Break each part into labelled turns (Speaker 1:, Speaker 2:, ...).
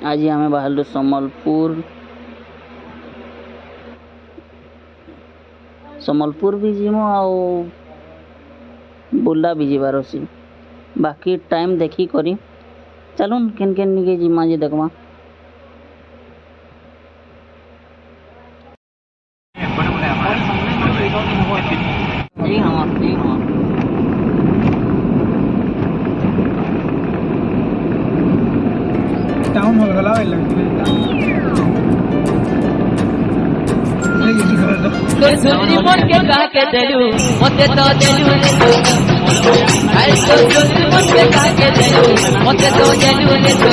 Speaker 1: आज आम बाहर सम्बलपुर भी जीमु आओ बुला भी जीवार अछि। बाकी टाइम देखी करी चलून केन केन निके जीमा जे देखमा। जी हाँ जी हाँ
Speaker 2: टाउन हॉल गला
Speaker 3: सुनी मन के कह के देलू मते तो देलू ने तो आई तो सुनी मन के कह के देलू मते तो देलू ने तो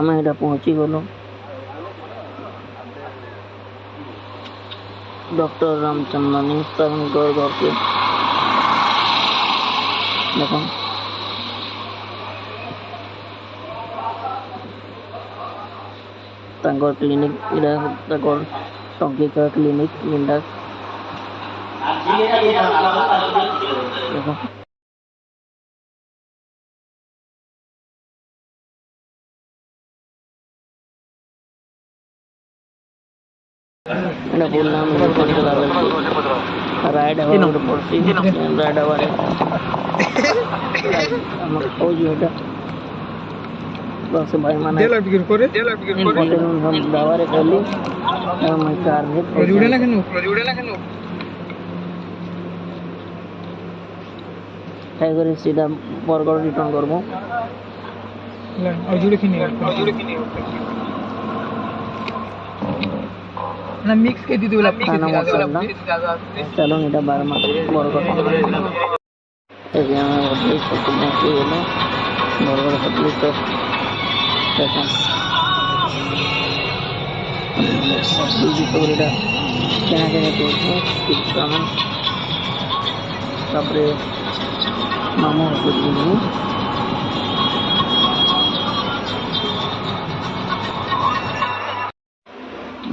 Speaker 1: आम यहाँ पहुँची गलु डॉक्टर रामचंद्रनी सर घर के देख क्लिनिक टंकिका क्लिनिक इंडा देखो बोलना राइड राइड बस भाई माने हम दावारे कहली मैं कार रे जुड़े ना केनु काय करे सीधा बरगड़ रिटर्न करबो
Speaker 2: जुड़े किनी ना मिक्स के दीदी वाला
Speaker 1: चलो इटा बार में बरगड़ एरिया में बड़ी सब पहुंचे गए बरगड़ पब्लिक तो बीजी तोरीटा केना केना करछो ठीक काम तापरे मामू को दिनु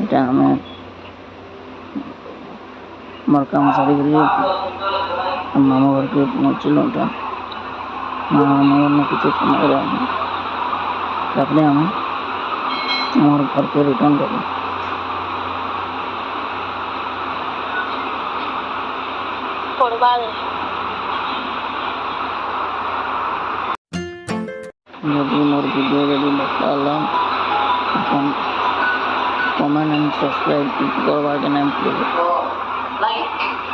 Speaker 1: এটা আমি मोर काम सारी करी मामा घर के पहुँचल मामा घर में कुछ समय रहा अपने हम मोर घर के रिटर्न कर यदि मोर वीडियो यदि भल कमेंट एंड सब्सक्राइब करवा के नाम